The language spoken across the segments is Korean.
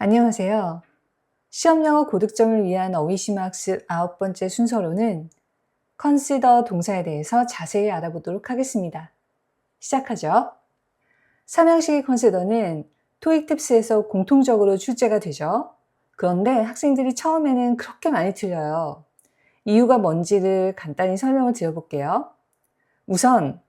안녕하세요. 시험영어 고득점을 위한 어휘심학습 9번째 순서로는 consider 동사에 대해서 자세히 알아보도록 하겠습니다. 시작하죠. 삼형식의 consider는 토익 팁스에서 공통적으로 출제가 되죠. 그런데 학생들이 처음에는 그렇게 많이 틀려요. 이유가 뭔지를 간단히 설명을 드려볼게요. 우선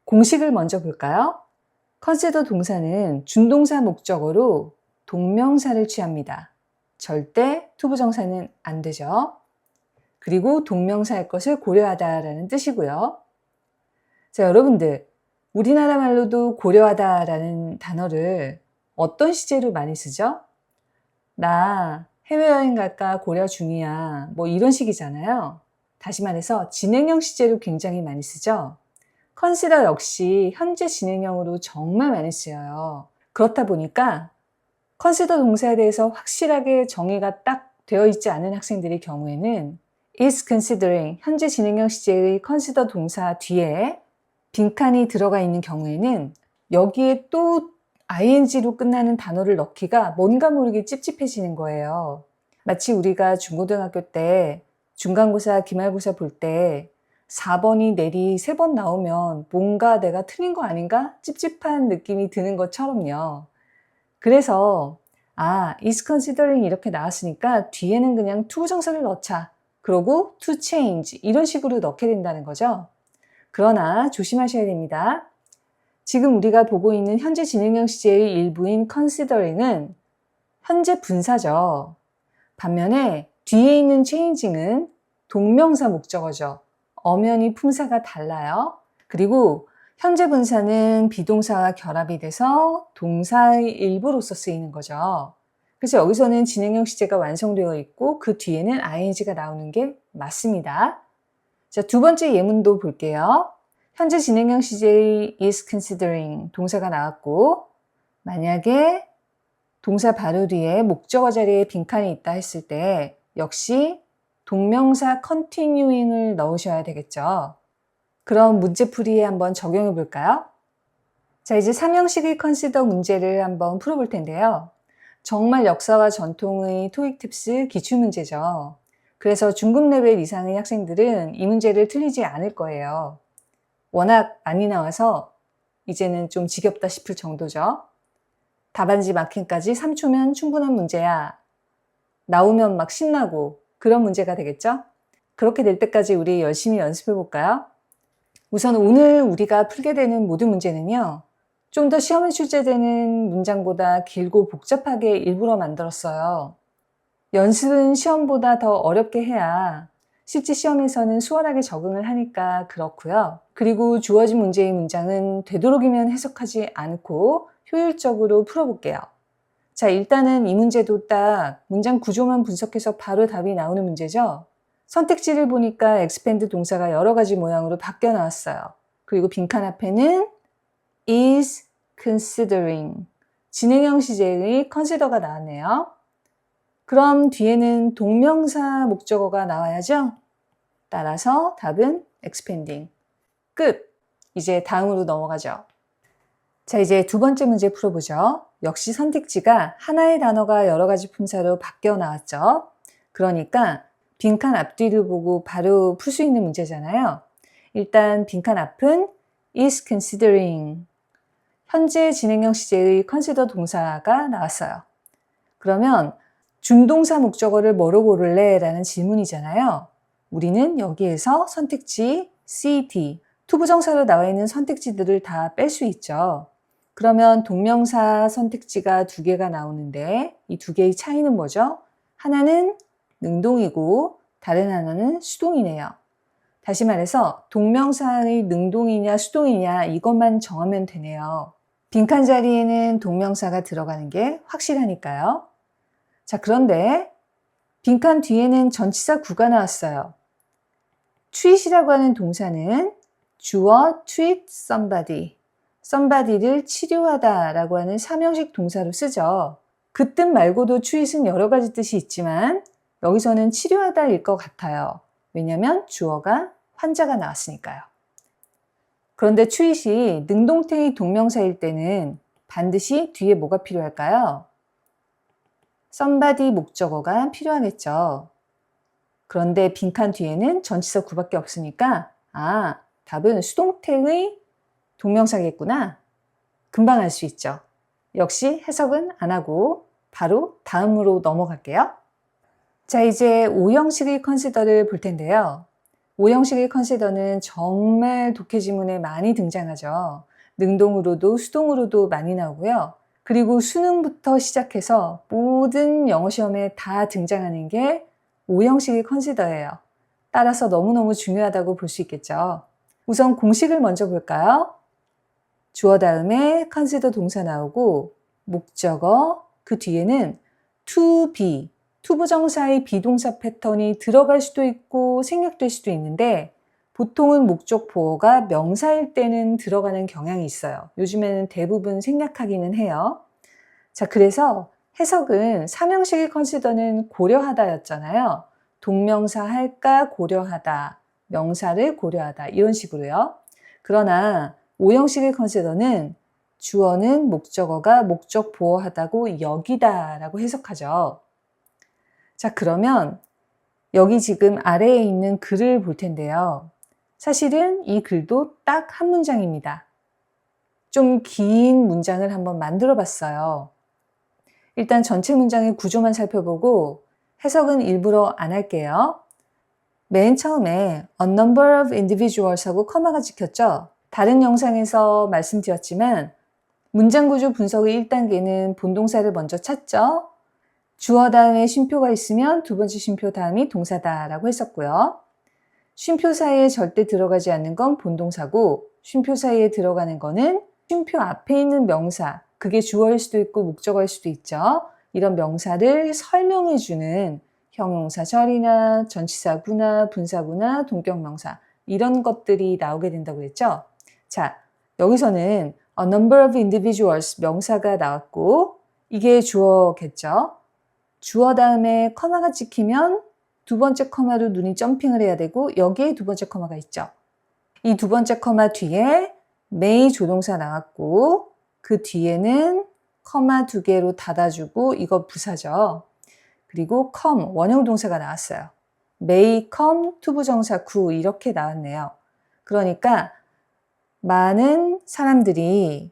공식을 먼저 볼까요? consider 동사는 준동사 목적어로 동명사를 취합니다. 절대 투부정사는 안 되죠. 그리고 동명사의 것을 고려하다라는 뜻이고요. 자, 여러분들, 우리나라 말로도 고려하다라는 단어를 어떤 시제로 많이 쓰죠? 나 해외여행 갈까 고려 중이야. 뭐 이런 식이잖아요. 다시 말해서 진행형 시제로 굉장히 많이 쓰죠. consider 역시 현재 진행형으로 정말 많이 쓰여요. 그렇다 보니까 consider 동사에 대해서 확실하게 정의가 딱 되어 있지 않은 학생들의 경우에는 is considering 현재 진행형 시제의 consider 동사 뒤에 빈칸이 들어가 있는 경우에는 여기에 또 ing로 끝나는 단어를 넣기가 뭔가 모르게 찝찝해지는 거예요. 마치 우리가 중고등학교 때 중간고사, 기말고사 볼 때 4번이 내리 3번 나오면 뭔가 내가 틀린 거 아닌가? 찝찝한 느낌이 드는 것처럼요. 그래서 is considering 이렇게 나왔으니까 뒤에는 그냥 to 정사를 넣자. 그러고 to change 이런 식으로 넣게 된다는 거죠. 그러나 조심하셔야 됩니다. 지금 우리가 보고 있는 현재 진행형 시제의 일부인 considering은 현재 분사죠. 반면에 뒤에 있는 changing은 동명사 목적어죠. 엄연히 품사가 달라요. 그리고 현재 분사는 비동사와 결합이 돼서 동사의 일부로서 쓰이는 거죠. 그래서 여기서는 진행형 시제가 완성되어 있고 그 뒤에는 ing가 나오는 게 맞습니다. 자, 두 번째 예문도 볼게요. 현재 진행형 시제의 is considering 동사가 나왔고 만약에 동사 바로 뒤에 목적어 자리에 빈칸이 있다 했을 때 역시 동명사 continuing을 넣으셔야 되겠죠. 그럼 문제풀이에 한번 적용해 볼까요? 자, 이제 삼형식의 consider 문제를 한번 풀어볼 텐데요. 정말 역사와 전통의 토익 팁스 기출문제죠. 그래서 중급 레벨 이상의 학생들은 이 문제를 틀리지 않을 거예요. 워낙 많이 나와서 이제는 좀 지겹다 싶을 정도죠. 답안지 마킹까지 3초면 충분한 문제야. 나오면 막 신나고 그런 문제가 되겠죠? 그렇게 될 때까지 우리 열심히 연습해 볼까요? 우선 오늘 우리가 풀게 되는 모든 문제는요. 좀 더 시험에 출제되는 문장보다 길고 복잡하게 일부러 만들었어요. 연습은 시험보다 더 어렵게 해야 실제 시험에서는 수월하게 적응을 하니까 그렇고요. 그리고 주어진 문제의 문장은 되도록이면 해석하지 않고 효율적으로 풀어볼게요. 자, 일단은 이 문제도 딱 문장 구조만 분석해서 바로 답이 나오는 문제죠. 선택지를 보니까 expand 동사가 여러 가지 모양으로 바뀌어 나왔어요. 그리고 빈칸 앞에는 is considering 진행형 시제의 consider가 나왔네요. 그럼 뒤에는 동명사 목적어가 나와야죠. 따라서 답은 expanding. 끝! 이제 다음으로 넘어가죠. 자, 이제 두 번째 문제 풀어보죠. 역시 선택지가 하나의 단어가 여러 가지 품사로 바뀌어 나왔죠. 그러니까 빈칸 앞뒤를 보고 바로 풀 수 있는 문제잖아요. 일단 빈칸 앞은 is considering 현재 진행형 시제의 consider 동사가 나왔어요. 그러면 준동사 목적어를 뭐로 고를래? 라는 질문이잖아요. 우리는 여기에서 선택지 C, D, 투부정사로 나와 있는 선택지들을 다 뺄 수 있죠. 그러면 동명사 선택지가 두 개가 나오는데 이 두 개의 차이는 뭐죠? 하나는 능동이고 다른 하나는 수동이네요. 다시 말해서 동명사의 능동이냐 수동이냐 이것만 정하면 되네요. 빈칸 자리에는 동명사가 들어가는 게 확실하니까요. 자, 그런데 빈칸 뒤에는 전치사 구가 나왔어요. treat이라고 하는 동사는 주어 treat somebody, somebody를 치료하다 라고 하는 삼형식 동사로 쓰죠. 그 뜻 말고도 treat은 여러 가지 뜻이 있지만 여기서는 치료하다일 것 같아요. 왜냐하면 주어가 환자가 나왔으니까요. 그런데 treat이 능동태의 동명사일 때는 반드시 뒤에 뭐가 필요할까요? somebody 목적어가 필요하겠죠. 그런데 빈칸 뒤에는 전치사 구밖에 없으니까 답은 수동태의 동명사겠구나. 금방 알 수 있죠. 역시 해석은 안 하고 바로 다음으로 넘어갈게요. 자, 이제 5형식의 컨시더를 볼 텐데요. 5형식의 컨시더는 정말 독해 지문에 많이 등장하죠. 능동으로도 수동으로도 많이 나오고요. 그리고 수능부터 시작해서 모든 영어 시험에 다 등장하는 게 5형식의 컨시더예요. 따라서 너무너무 중요하다고 볼 수 있겠죠. 우선 공식을 먼저 볼까요? 주어 다음에 컨시더 동사 나오고 목적어, 그 뒤에는 to be, 투부정사의 비동사 패턴이 들어갈 수도 있고 생략될 수도 있는데 보통은 목적 보어가 명사일 때는 들어가는 경향이 있어요. 요즘에는 대부분 생략하기는 해요. 자, 그래서 해석은 3형식의 컨시더는 고려하다였잖아요. 동명사 할까 고려하다, 명사를 고려하다 이런 식으로요. 그러나 5형식의 컨시더는 주어는 목적어가 목적 보어하다고 여기다 라고 해석하죠. 자, 그러면 여기 지금 아래에 있는 글을 볼 텐데요. 사실은 이 글도 딱 한 문장입니다. 좀 긴 문장을 한번 만들어 봤어요. 일단 전체 문장의 구조만 살펴보고 해석은 일부러 안 할게요. 맨 처음에 a number of individuals 하고 커마가 찍혔죠. 다른 영상에서 말씀드렸지만 문장 구조 분석의 1단계는 본동사를 먼저 찾죠. 주어 다음에 쉼표가 있으면 두 번째 쉼표 다음이 동사다라고 했었고요. 쉼표 사이에 절대 들어가지 않는 건 본동사고 쉼표 사이에 들어가는 거는 쉼표 앞에 있는 명사, 그게 주어일 수도 있고 목적어일 수도 있죠. 이런 명사를 설명해주는 형용사절이나 전치사구나 분사구나 동격명사 이런 것들이 나오게 된다고 했죠. 자, 여기서는 a number of individuals 명사가 나왔고 이게 주어겠죠. 주어 다음에 커마가 찍히면 두 번째 커마로 눈이 점핑을 해야 되고 여기에 두 번째 커마가 있죠. 이 두 번째 커마 뒤에 may 조동사 나왔고 그 뒤에는 커마 두 개로 닫아주고 이거 부사죠. 그리고 come 원형 동사가 나왔어요. may come 투부정사 구 이렇게 나왔네요. 그러니까 많은 사람들이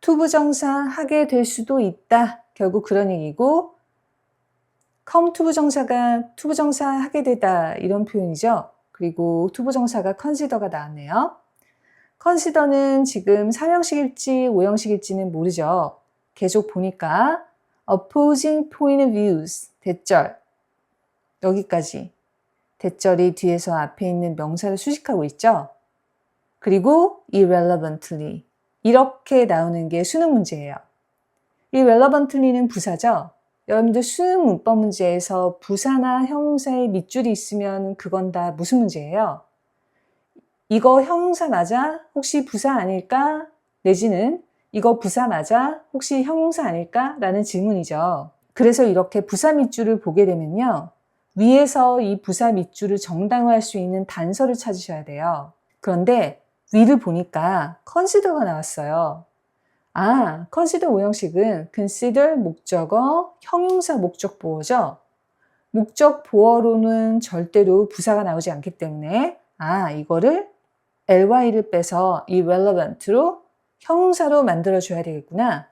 투부정사 하게 될 수도 있다. 결국 그런 얘기고 come 투부정사가 투부정사 하게 되다 이런 표현이죠. 그리고 투부정사가 consider가 나왔네요. consider는 지금 3형식일지 5형식일지는 모르죠. 계속 보니까 opposing point of views 대절 여기까지 대절이 뒤에서 앞에 있는 명사를 수식하고 있죠. 그리고 irrelevantly 이렇게 나오는 게 수능 문제예요. irrelevantly는 부사죠. 여러분들 수능 문법 문제에서 부사나 형용사에 밑줄이 있으면 그건 다 무슨 문제예요? 이거 형용사 맞아? 혹시 부사 아닐까? 내지는 이거 부사 맞아? 혹시 형용사 아닐까? 라는 질문이죠. 그래서 이렇게 부사 밑줄을 보게 되면요. 위에서 이 부사 밑줄을 정당화할 수 있는 단서를 찾으셔야 돼요. 그런데 위를 보니까 consider가 나왔어요. consider 5형식은 consider 목적어, 형용사 목적 보어죠. 목적 보어로는 절대로 부사가 나오지 않기 때문에 이거를 ly를 빼서 irrelevant로 형용사로 만들어줘야 되겠구나.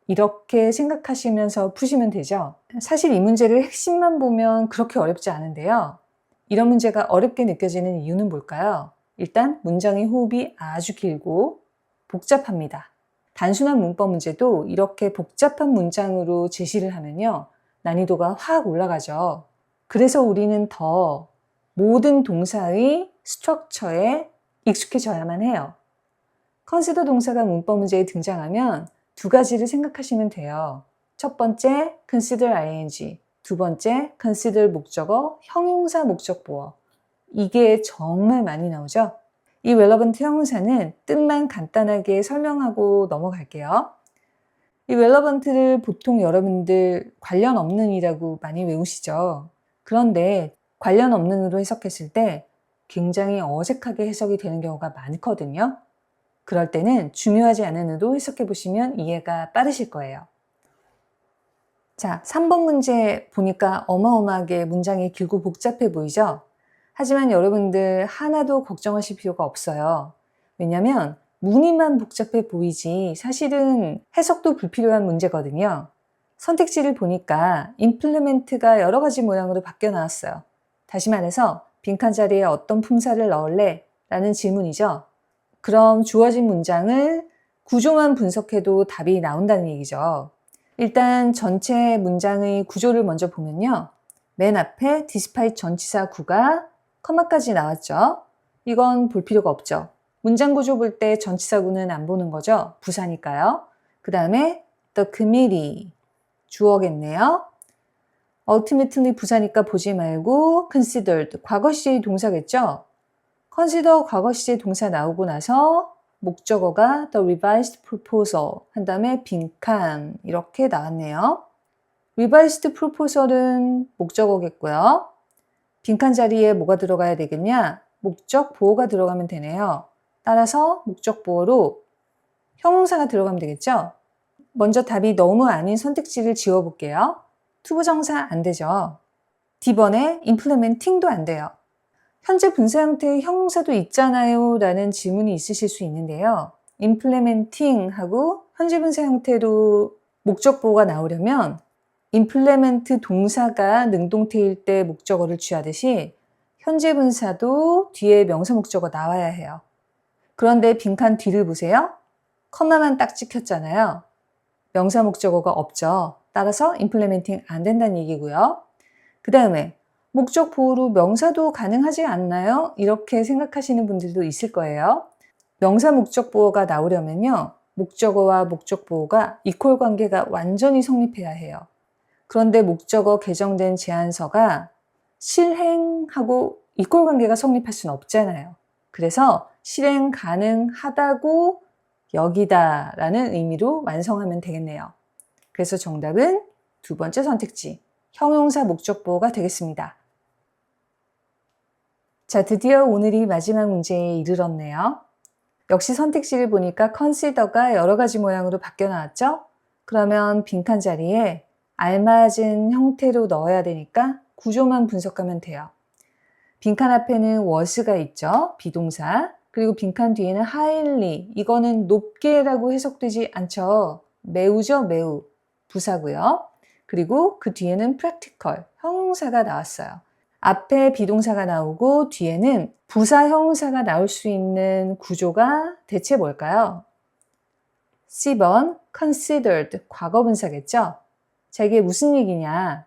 이렇게 생각하시면서 푸시면 되죠. 사실 이 문제를 핵심만 보면 그렇게 어렵지 않은데요. 이런 문제가 어렵게 느껴지는 이유는 뭘까요? 일단 문장의 호흡이 아주 길고 복잡합니다. 단순한 문법 문제도 이렇게 복잡한 문장으로 제시를 하면요. 난이도가 확 올라가죠. 그래서 우리는 더 모든 동사의 스트럭처에 익숙해져야만 해요. 컨시더 동사가 문법 문제에 등장하면 두 가지를 생각하시면 돼요. 첫 번째, consider ing. 두 번째, consider 목적어, 형용사 목적 보어. 이게 정말 많이 나오죠? 이 relevant 형용사는 뜻만 간단하게 설명하고 넘어갈게요. 이 relevant를 보통 여러분들 관련 없는이라고 많이 외우시죠. 그런데 관련 없는으로 해석했을 때 굉장히 어색하게 해석이 되는 경우가 많거든요. 그럴 때는 중요하지 않은으로 해석해 보시면 이해가 빠르실 거예요. 자, 3번 문제 보니까 어마어마하게 문장이 길고 복잡해 보이죠? 하지만 여러분들 하나도 걱정하실 필요가 없어요. 왜냐면 문의만 복잡해 보이지 사실은 해석도 불필요한 문제거든요. 선택지를 보니까 implement가 여러 가지 모양으로 바뀌어 나왔어요. 다시 말해서 빈칸 자리에 어떤 품사를 넣을래? 라는 질문이죠. 그럼 주어진 문장을 구조만 분석해도 답이 나온다는 얘기죠. 일단 전체 문장의 구조를 먼저 보면요. 맨 앞에 despite 전치사 구가 커마까지 나왔죠. 이건 볼 필요가 없죠. 문장 구조 볼 때 전치사 구는 안 보는 거죠. 부사니까요. 그 다음에 the committee 주어겠네요. ultimately 부사니까 보지 말고 considered 과거 시제 동사겠죠. consider 과거 시제 동사 나오고 나서 목적어가 the revised proposal 한 다음에 빈칸 이렇게 나왔네요. revised proposal은 목적어겠고요. 빈칸 자리에 뭐가 들어가야 되겠냐? 목적 보어가 들어가면 되네요. 따라서 목적 보어로 형용사가 들어가면 되겠죠? 먼저 답이 너무 아닌 선택지를 지워볼게요. 투부정사 안 되죠. D번에 implementing도 안 돼요. 현재 분사 형태의 형용사도 있잖아요 라는 질문이 있으실 수 있는데요. implementing 하고 현재 분사 형태로 목적 보호가 나오려면 implement 동사가 능동태일 때 목적어를 취하듯이 현재 분사도 뒤에 명사 목적어 나와야 해요. 그런데 빈칸 뒤를 보세요. 커마만 딱 찍혔잖아요. 명사 목적어가 없죠. 따라서 implementing 안 된다는 얘기고요. 그 다음에 목적 보호로 명사도 가능하지 않나요? 이렇게 생각하시는 분들도 있을 거예요. 명사 목적 보호가 나오려면요. 목적어와 목적 보호가 이퀄 관계가 완전히 성립해야 해요. 그런데 목적어 개정된 제안서가 실행하고 이퀄 관계가 성립할 수는 없잖아요. 그래서 실행 가능하다고 여기다 라는 의미로 완성하면 되겠네요. 그래서 정답은 두 번째 선택지, 형용사 목적 보호가 되겠습니다. 자, 드디어 오늘이 마지막 문제에 이르렀네요. 역시 선택지를 보니까 consider가 여러 가지 모양으로 바뀌어 나왔죠? 그러면 빈칸 자리에 알맞은 형태로 넣어야 되니까 구조만 분석하면 돼요. 빈칸 앞에는 was가 있죠? 비동사. 그리고 빈칸 뒤에는 highly. 이거는 높게라고 해석되지 않죠? 매우죠? 매우. 부사고요. 그리고 그 뒤에는 practical. 형용사가 나왔어요. 앞에 비동사가 나오고 뒤에는 부사 형용사가 나올 수 있는 구조가 대체 뭘까요? C번 considered 과거 분사겠죠? 자, 이게 무슨 얘기냐?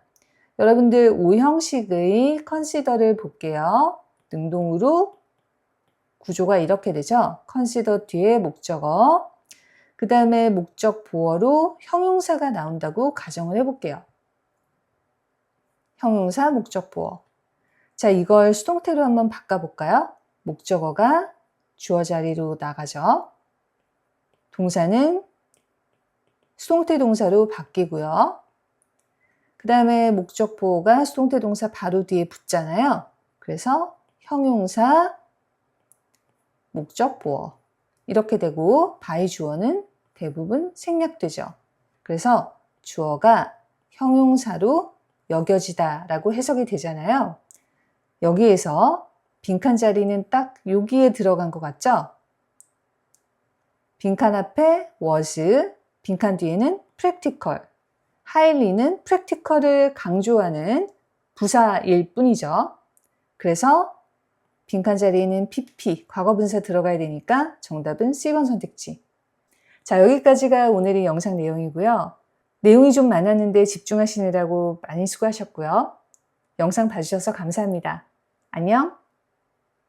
여러분들 5형식의 consider를 볼게요. 능동으로 구조가 이렇게 되죠? consider 뒤에 목적어, 그 다음에 목적 보어로 형용사가 나온다고 가정을 해볼게요. 형용사, 목적 보어. 자, 이걸 수동태로 한번 바꿔볼까요? 목적어가 주어 자리로 나가죠. 동사는 수동태 동사로 바뀌고요. 그 다음에 목적 보호가 수동태 동사 바로 뒤에 붙잖아요. 그래서 형용사, 목적 보어. 이렇게 되고 by 주어는 대부분 생략되죠. 그래서 주어가 형용사로 여겨지다 라고 해석이 되잖아요. 여기에서 빈칸 자리는 딱 여기에 들어간 것 같죠? 빈칸 앞에 was, 빈칸 뒤에는 practical, highly는 practical을 강조하는 부사일 뿐이죠. 그래서 빈칸 자리에는 pp, 과거분사 들어가야 되니까 정답은 C번 선택지. 자, 여기까지가 오늘의 영상 내용이고요. 내용이 좀 많았는데 집중하시느라고 많이 수고하셨고요. 영상 봐주셔서 감사합니다. 안녕!